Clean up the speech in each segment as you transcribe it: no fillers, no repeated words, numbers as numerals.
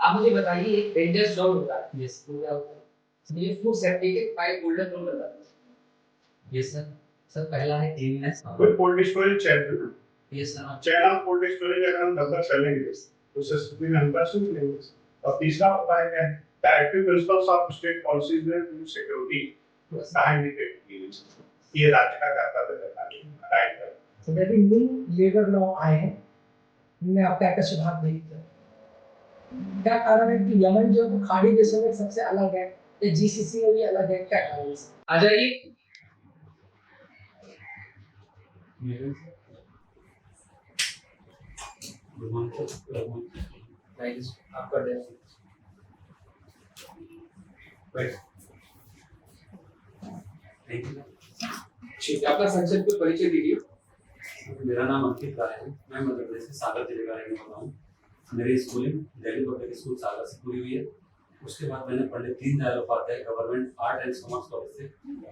आप मुझे बताइए एक डेंजरस जॉब होता है। यस, वो क्या होता है? ये फूड सेफ्टी के 5 गोल्डन रूल बताते हैं। Yes sir. सर पहला है क्लीननेस। कोई cold storage chain, yes sir. Chain of cold storage अगर हम डब्बा चलेंगे तो सिस्टम में हम बस लेंगे। और तीसरा होता है the active principles of state policies में फूड सिक्योरिटी काइंड ये राज्य का कर्तव्य है। Right. So there will be new labor law आए हैं, इनमें आपका क्या सुधार नहीं किया। क्या कारण है कि यमन जो खाड़ी देशों में सबसे अलग है, या जीसीसी में भी अलग है, क्या कारण है? आ जाइए। आपका डेस्क ठीक है, आपका संक्षेप में परिचय दीजिए। मेरा नाम अंकित राय है। मैं मध्य प्रदेश के सागर जिले का रहने वाला हूँ। मेरी schooling Delhi public school Sagar से पूरी हुई है। उसके बाद मैंने Pandit Deendayal Upadhyay government art and commerce college से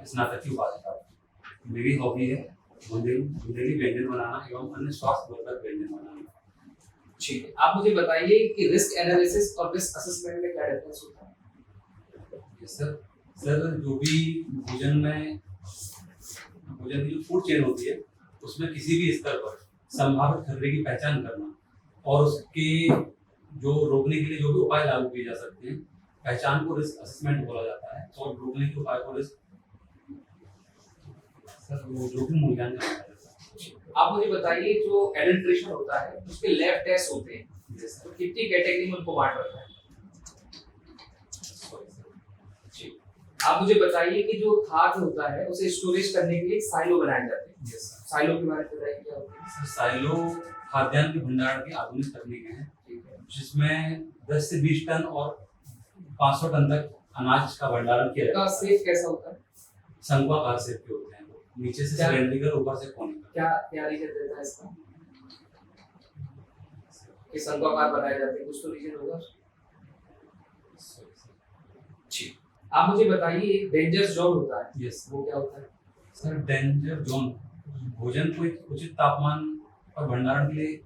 स्नातक की उपाधि प्राप्त। मेरी हॉबी है बुंदेली व्यंजन बनाना एवं अन्य स्वास्थ्यवर्धक व्यंजन बनाना। ठीक है, आप मुझे बताइए कि रिस्क एनालिसिस और रिस्क असेसमेंट में क्या डिफरेंस होता है? सर जो भी भोजन की जो फूड चेन होती है उसमें किसी भी स्तर पर संभावित खतरे की पहचान करना और उसके जो रोकने के लिए जो भी उपाय लागू किए जा सकते हैं, पहचान को रिस्क असेसमेंट बोला जाता है। और रोकने के उपाय को रिस्क वो जोखिम मूल्यांकन कहा जाता है। आप मुझे बताइए जो एडल्ट्रेशन होता है उसके लैब टेस्ट होते हैं, तो कितनी कैटेगरी में उनको बांट रखा है? आप मुझे बताइए कि जो खाद्य होता है उसे स्टोरेज करने के लिए साइलो बनाए जाते हैं। साइलो के बारे में बताइए क्या होता है? साइलो खाद्यान्न के भंडारण की आधुनिक तकनीक है, जिसमें 10 से 20 टन और 500 टन तक अनाज का भंडारण किया जाता है। सेफ कैसा होता है? शंक्वाकार शेप के होते हैं, नीचे से सिलेंडरिकल, ऊपर से कोनिकल। क्या रीजन देता है इसका कि शंक्वाकार बनाए जाते हैं? कुछ तो रीजन होगा। ठीक, आप मुझे बताइए एक डेंजरस जोन होता है। यस, वो क्या होता है? सर डेंजर जोन भोजन को एक उचित तापमान और भंडारण के लिए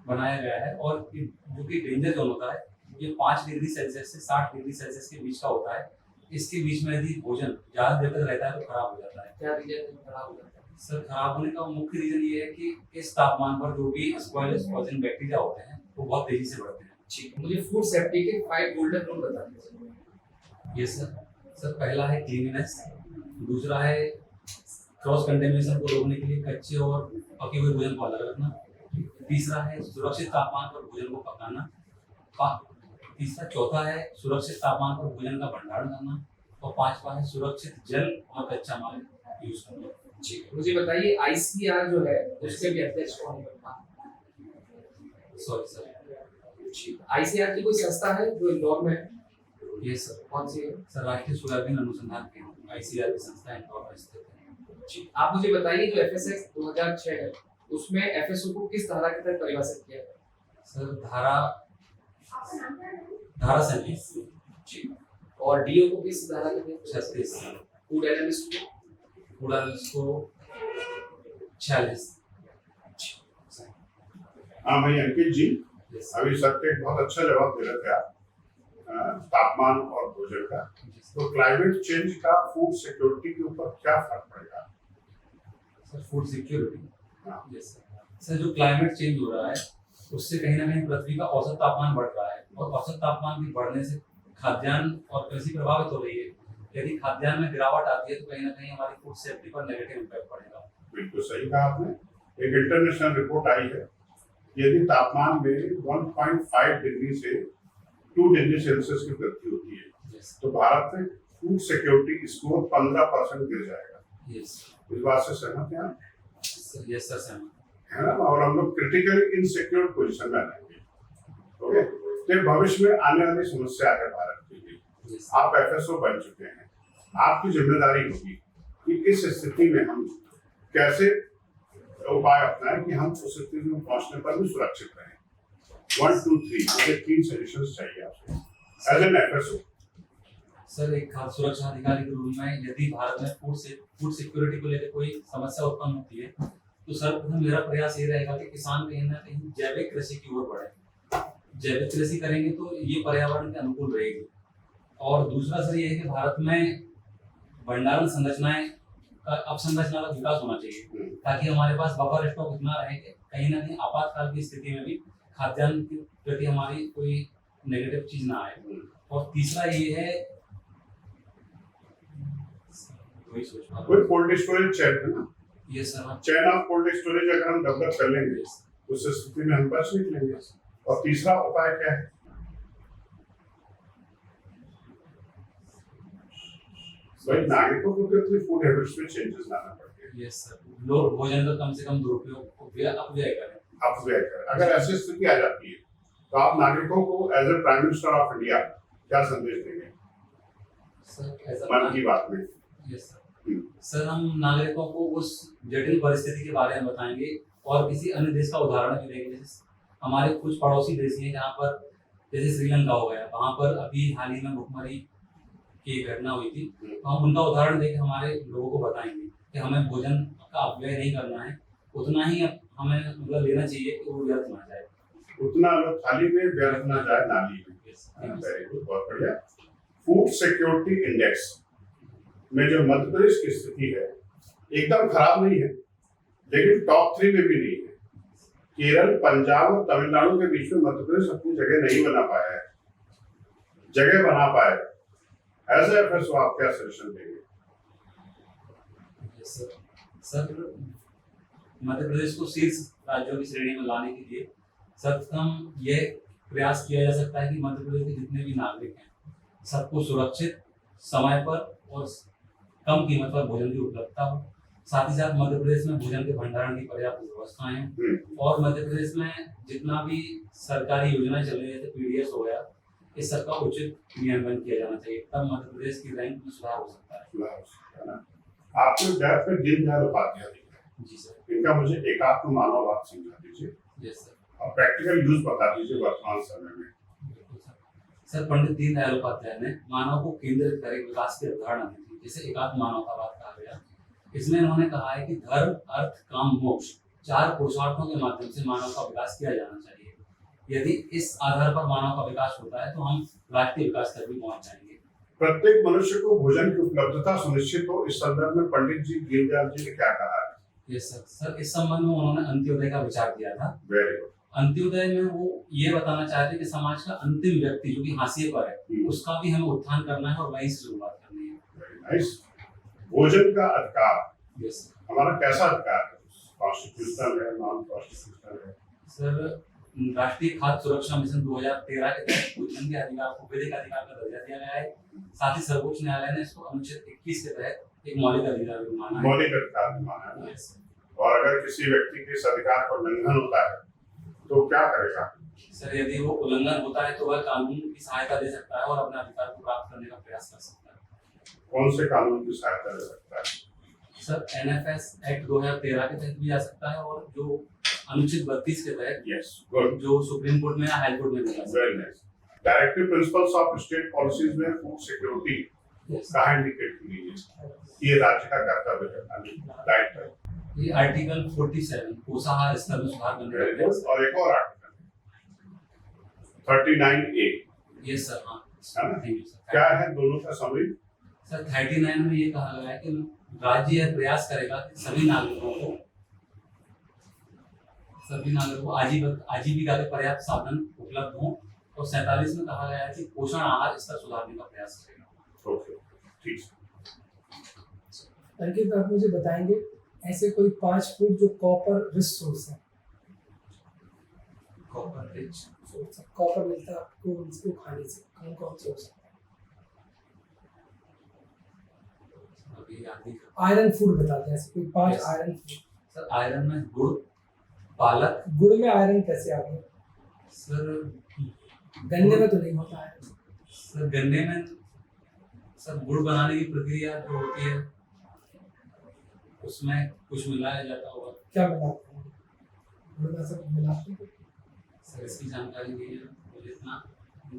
बनाया गया है। और जो कि डेंजर जोन होता है ये 5 डिग्री सेल्सियस से 60 डिग्री सेल्सियस के बीच का होता है। इसके बीच में यदि भोजन ज्यादा देर तक रहता है तो खराब हो जाता है। क्या रीजन खराब हो जाता है? सर खराब होने का मुख्य रीजन ये है कि इस तापमान पर जो भी स्पॉइलर्स पॉइजन बैक्टीरिया होते हैं वो बहुत तेजी से बढ़ते हैं। ठीक, मुझे फूड सेफ्टी के 5 गोल्डन रूल बता दीजिए। यस सर पहला है क्लीननेस, दूसरा है क्रॉस कंटेमिनेशन को रोकने के लिए कच्चे और पके हुए भोजन को अलग रखना, तीसरा है सुरक्षित तापमान पर भोजन को पकाना, चौथा है सुरक्षित तापमान पर भोजन का भंडारण करना, और पांचवा है सुरक्षित जल और कच्चा माल यूज करना। ठीक, मुझे बताइए आईसीआर जो है उसके भी अध्यक्ष कौन बनता है? सॉरी सर, ठीक, आईसीआर की कोई संस्था है जो इंदौर में है? Yes sir. कौन सी है? सर राष्ट्रीय सोयाबीन अनुसंधान केंद्र आईसीआर की संस्था इंदौर में स्थित है। ठीक, आप मुझे बताइए जो एफएसएस 2006 है उसमें एफएसओ को किस धारा के तहत परिभाषित किया है? सर धारा 37। ठीक, और डीओ को किस धारा के तहत? 36। फूड एनालिस्ट को 46। हाँ भाई अंकित जी, अभी सबके बहुत अच्छा जवाब दे रहे थे आप तापमान और भोजन का। तो क्लाइमेट चेंज का फूड सिक्योरिटी के ऊपर क्या फर्क पड़ेगा? सर फूड सिक्योरिटी, सर जो क्लाइमेट चेंज हो रहा है उससे कहीं ना कहीं पृथ्वी का औसत तापमान बढ़ रहा है, और औसत तापमान के बढ़ने से खाद्यान्न और कृषि प्रभावित हो रही है। यदि खाद्यान्न में गिरावट आती है तो कहीं ना कहीं हमारी फूड सेफ्टी पर नेगेटिव इम्पैक्ट पड़ेगा। बिल्कुल सही कहा आपने। एक इंटरनेशनल रिपोर्ट आई है, यदि तापमान में 1.5 डिग्री से 2 डिग्री सेल्सियस की वृद्धि होती है तो भारत में फूड सिक्योरिटी स्कोर 15% गिर जाएगा। यस, इस बात से सहमत हैं आप? यस सर सहमत है ना। और हम लोग क्रिटिकली इनसिक्योर पोजीशन में रहेंगे। ओके, तो भविष्य में आने वाली समस्या है भारत के लिए। आप एफएसओ बन चुके हैं, आपकी जिम्मेदारी होगी कि इस स्थिति में हम कैसे उपाय अपनाएं कि हम उस स्थिति में पहुंचने पर भी सुरक्षित रहें। 1 2 3 मुझे 3 सजेशंस चाहिए आपसे एज एन एफएसओ। सर एक खाद्य सुरक्षा अधिकारी के रूप में यदि भारत में फूड सिक्योरिटी को लेकर कोई समस्या उत्पन्न होती है तो सर्वप्रथम मेरा प्रयास ये रहेगा कि किसान कहीं ना कहीं जैविक कृषि की ओर बढ़े। जैविक कृषि करेंगे तो ये पर्यावरण के अनुकूल रहेगी। और दूसरा सर ये है कि भारत में भंडारण संरचनाएं का अवसंरचना का विकास होना चाहिए, ताकि हमारे पास बफर स्टॉक इतना रहे कि कहीं ना कहीं आपातकाल की स्थिति में भी खाद्यान्न के प्रति हमारी कोई नेगेटिव चीज ना आए। और तीसरा ये है, वही सोच पा कोई कोल्ड स्टोरेज चेन है ना, ये sir chain of cold storage अगर हम डेवलप कर लेंगे उस स्थिति में हम बच निकलेंगे। और तीसरा उपाय क्या है? भाई नागरिकों को भी अपनी फूड हैबिट्स में चेंजेस लाना पड़ेगा। यस सर, लोग भोजन का कम से कम दुरुपयोग अपव्यय करें। अपव्यय करें। अगर ऐसी स्थिति आ जाती है तो आप नागरिकों को as a prime minister of India क्या संदेश देंगे सर मन की बात में? यस सर, हम नागरिकों को उस जटिल परिस्थिति के बारे में बताएंगे और किसी अन्य देश का उदाहरण भी देंगे। जैसे हमारे कुछ पड़ोसी देश हैं जहाँ पर, जैसे श्रीलंका हो गया, वहाँ पर अभी हाल ही में भुखमरी की घटना हुई थी, तो हम उनका उदाहरण देकर हमारे लोगों को बताएंगे कि हमें भोजन का अपव्यय नहीं करना है, उतना ही हमें मतलब लेना चाहिए कि वो व्यर्थ ना जाए, उतना लो थाली में व्यर्थ ना जाए नाली में। वेरी गुड, बहुत बढ़िया। फूड सिक्योरिटी इंडेक्स में जो मध्य प्रदेश की स्थिति है एकदम खराब नहीं है, लेकिन टॉप 3 में भी नहीं है। केरल, पंजाब और तमिलनाडु के बीच में मध्य प्रदेश अपनी जगह नहीं बना पाया है। जगह बना पाए एज एफएसओ आप क्या सजेशन देंगे? सर मध्य प्रदेश को शीर्ष राज्यों की श्रेणी में लाने के लिए सर्वप्रथम यह प्रयास किया जा सकता है कि मध्य प्रदेश के जितने भी नागरिक हैं सबको सुरक्षित, समय पर और कम कीमत पर भोजन की उपलब्धता हो। साथ ही साथ मध्य प्रदेश में भोजन के भंडारण की पर्याप्त व्यवस्थाएं हैं और मध्य प्रदेश में जितना भी सरकारी योजनाएं चल रही है, जैसे पीडीएस हो गया, इस सब का उचित क्रियान्वयन किया जाना चाहिए, तब मध्य प्रदेश की रैंक में सुधार हो सकता है। आपने डैप पे दीनदयाल उपाध्याय लिखा है। जी सर। इनका मुझे एकात्म मानववाद समझा दीजिए। Yes sir. और प्रैक्टिकल यूज बता दीजिए वर्तमान समय में। सर, पंडित दीनदयाल उपाध्याय ने मानव को केंद्रित कर विकास की अवधारणा दी थी, जिसे एकात्म मानवतावाद कहा गया। इसमें उन्होंने कहा है कि धर्म, अर्थ, काम, मोक्ष 4 पुरुषार्थों के माध्यम से मानव का विकास किया जाना चाहिए। यदि इस आधार पर मानव का विकास होता है तो हम राष्ट्रीय विकास तक भी पहुंच जाएंगे। प्रत्येक मनुष्य को भोजन की उपलब्धता सुनिश्चित हो, इस संदर्भ में पंडित जी दीनदयाल जी ने क्या कहा है? यस सर, इस संबंध में उन्होंने अंत्योदय का विचार दिया था। Very good. अंत्योदय में वो ये बताना चाहते कि समाज का अंतिम व्यक्ति जो कि हाशिए पर है, उसका भी हमें उत्थान करना है और वहीं से शुरुआत करनी है। Very nice. भोजन का अधिकार यस हमारा कैसा अधिकार है? कॉन्स्टिट्यूशनल है, नॉन कॉन्स्टिट्यूशनल है? सर, राष्ट्रीय खाद्य सुरक्षा मिशन 2013 के तहत भोजन के अधिकार को विधिक अधिकार का दर्जा दिया गया है। साथ ही सर्वोच्च न्यायालय ने इसको अनुच्छेद 21 के तहत एक मौलिक अधिकार भी माना है। मौलिक अधिकार भी माना है। यस। और अगर किसी व्यक्ति के इस अधिकार का उल्लंघन होता है तो क्या करेगा? सर, यदि वो उल्लंघन होता है तो वह कानून की सहायता ले सकता है और अपने अधिकार को प्राप्त करने का प्रयास कर सकता है। कौन से कानून की सहायता ले सकता है? सर, एनएफएस एक्ट 2013 के तहत भी जा सकता है और जो अनुच्छेद 32 के तहत यस, गुड। जो सुप्रीम कोर्ट में या हाई कोर्ट में भी जा सकता very nice. Directive principles of state policies में फूड सिक्योरिटी है। कहाँ इंडिकेट की गई है? ये राज्य का कर्तव्य है, राइट है। ये आर्टिकल 47 पोषाहार स्तर में सुधार करने का वेरी प्रयास गुड। और एक और आर्टिकल 39A, है। यस सर, हाँ। है ना? Thank you sir. क्या है दोनों का समरी? सर, 39 में ये कहा गया है कि राज्य यह प्रयास करेगा कि सभी नागरिकों को आजीविका के पर्याप्त साधन उपलब्ध हों। और 47 में कहा गया है कि पोषण आहार स्तर सुधारने का प्रयास करेगा। ओके, ठीक है। अंकित, आप मुझे बताएंगे ऐसे कोई 5 फूड जो कॉपर रिच सोर्स है? कॉपर रिच कॉपर मिलता है आपको इसको खाने से, कौन कौन से हो सकता है? अभी आदि आयरन फूड बताते हैं, ऐसे कोई 5 Yes. Iron food. Sir, iron में गुड़, पालक। गुड़ में आयरन कैसे आ गया? सर, गन्ने में तो नहीं होता है। सर गन्ने में सर गुड़ बनाने की प्रक्रिया जो होती है उसमें कुछ मिलाया जाता होगा। क्या मिलाते हैं? गुड़ में सब मिलाते हैं? सर, इसकी जानकारी नहीं है मुझे इतना।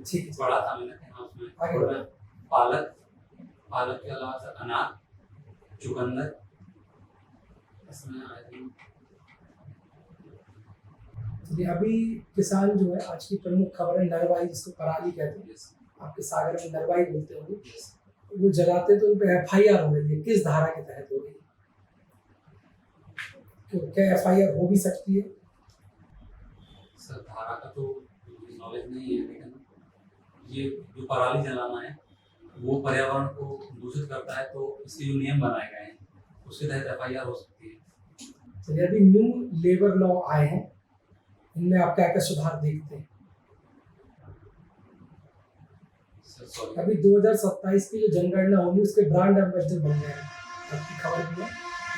ठीक है। पढ़ा था मैंने कि हाँ उसमें आगे गुड़ में पालक के अलावा सर अनार, चुकंदर, इसमें आयरन। चलिए, अभी किसान जो है आज की प्रमुख खबर है नरवाई, जिसको पराली कहते हैं, Yes, आपके सागर में नरवाई बोलते होंगे, yes. वो जलाते तो उन पे FIR हो रही है। किस धारा के तहत हो रही है? क्या FIR हो भी सकती है? सर धारा का तो मुझे नॉलेज नहीं है, लेकिन ये जो पराली जलाना है वो पर्यावरण को दूषित करता है, तो इसके जो नियम बनाए गए हैं उसके तहत FIR हो सकती है। चलिए, अभी न्यू लेबर लॉ आए हैं, इनमें आप क्या क्या सुधार देखते हैं? सर सॉरी, अभी 2027 की जो जनगणना होगी उसके ब्रांड एम्बेसडर बन गए हैं, आपकी खबर भी है,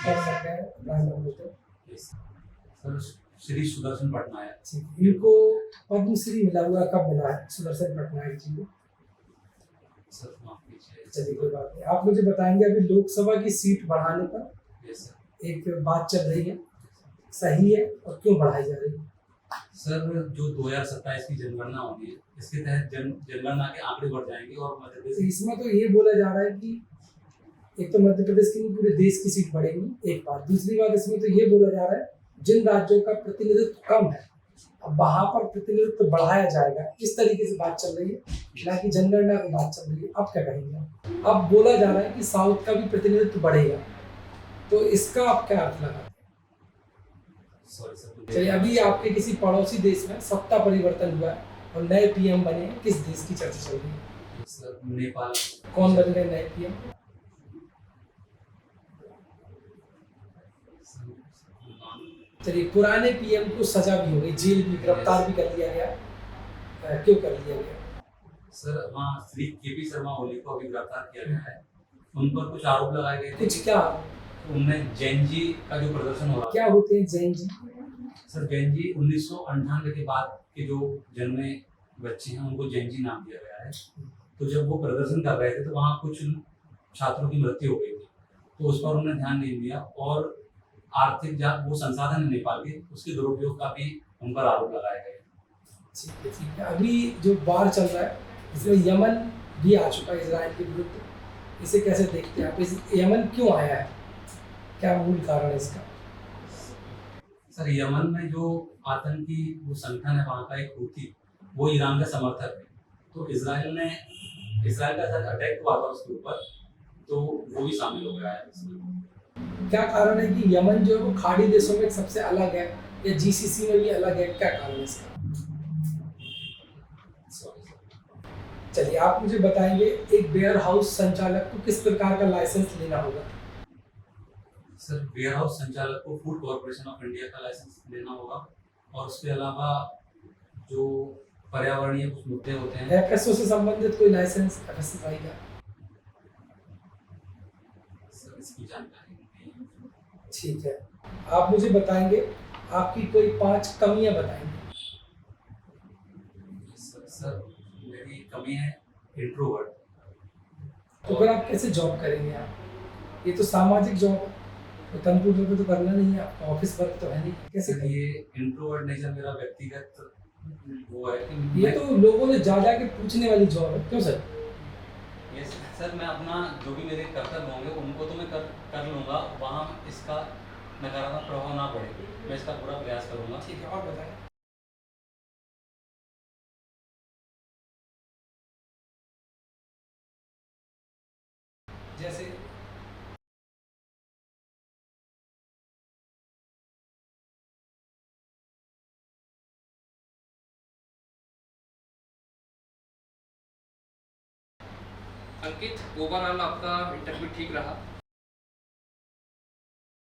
कौन बन गए brand ambassador? Sir Shri Sudarshan Patnaik. ठीक है। इनको पद्मश्री मिला हुआ, कब मिला है सुदर्शन पटनायक जी को? सर माफ कीजिए। चलिए, कोई बात नहीं। आप मुझे बताएंगे, अभी लोकसभा की सीट बढ़ाने पर यस सर। एक बात चल रही है, सही है और क्यों बढ़ाई जा रही है? सर जो 2027 की जनगणना होगी है, इसके तहत जनगणना के आंकड़े बढ़ जाएंगे और मध्य तो प्रदेश इसमें तो ये बोला जा रहा है कि एक तो मध्य प्रदेश की नहीं, पूरे देश की सीट बढ़ेगी, एक बात। दूसरी बात, इसमें तो ये बोला जा रहा है जिन राज्यों का प्रतिनिधित्व कम है, अब वहां पर प्रतिनिधित्व बढ़ाया जाएगा, इस तरीके से बात चल रही है, ना कि जनगणना की बात चल रही है। अब क्या कहेंगे? अब बोला जा रहा है कि साउथ का भी प्रतिनिधित्व बढ़ेगा, तो इसका आप क्या अर्थ लगा? Sorry sir. चलिए, अभी आपके किसी पड़ोसी देश में सत्ता परिवर्तन हुआ है और नए PM बने हैं, किस देश की चर्चा चल रही है? सर नेपाल। कौन बन गए नए PM? चलिए, पुराने PM को सजा भी हो गई, जेल भी, गिरफ्तार भी कर लिया गया, क्यों कर लिया गया? सर वहाँ श्री KP शर्मा ओली को अभी गिरफ्तार किया गया है। उन पर कुछ आरोप लगाए गए थे। कुछ क्या? उनमें जैन जी का जो प्रदर्शन हो रहा क्या होते हैं जैन जी? सर जैन जी 1998 के बाद के जो जन्मे बच्चे हैं उनको जैन जी नाम दिया गया है। तो जब वो प्रदर्शन कर रहे थे तो वहाँ कुछ छात्रों की मृत्यु हो गई थी, तो उस पर उन्होंने ध्यान नहीं दिया और आर्थिक वो संसाधन है नेपाल के, उसके दुरुपयोग का भी उन पर आरोप लगाए गए। ठीक है, ठीक है। अभी जो वार चल रहा है, इसमें यमन भी आ चुका है इजराइल के विरुद्ध, इसे कैसे देखते हैं आप? यमन क्यों आया है, क्या मूल कारण है इसका? सर यमन में जो आतंकी वो संगठन है वहाँ का एक हूथी, वो ईरान का समर्थक है, तो इसराइल का साथ अटैक हुआ था उसके ऊपर, तो वो भी शामिल हो गया है इसमें। क्या कारण है कि यमन जो है वो खाड़ी देशों में सबसे अलग है, या GCC में भी अलग है, क्या कारण है इसका? Sorry sir. चलिए, आप मुझे बताएंगे, एक वेयर हाउस संचालक को किस प्रकार का लाइसेंस लेना होगा? सर वेयर हाउस संचालक को फूड कॉर्पोरेशन ऑफ इंडिया का लाइसेंस लेना होगा, और उसके अलावा जो पर्यावरणीय कुछ मुद्दे होते हैं। FSO से संबंधित कोई लाइसेंस FSSAI का? सर इसकी जानकारी नहीं है। ठीक है। आप मुझे बताएंगे, आपकी कोई 5 कमियां बताएंगे। सर मेरी कमी है इंट्रोवर्ट। तो फिर आप कैसे जॉब करेंगे? आप ये तो सामाजिक जॉब है, तो कंप्यूटर पे तो करना नहीं है, आपका ऑफिस वर्क तो है नहीं, कैसे सर करेंगे? ये इंट्रोवर्ट नेचर मेरा व्यक्तिगत वो है कि ये तो लोगों ने जा के पूछने वाली जॉब है, क्यों सर? ये सर मैं अपना जो भी मेरे कर्तव्य होंगे उनको तो मैं कर लूँगा, वहाँ इसका नकारात्मक प्रभाव ना पड़े, मैं इसका पूरा प्रयास करूँगा। ठीक है, और बताएं। जैसे अंकित, ओवरऑल आपका इंटरव्यू ठीक रहा।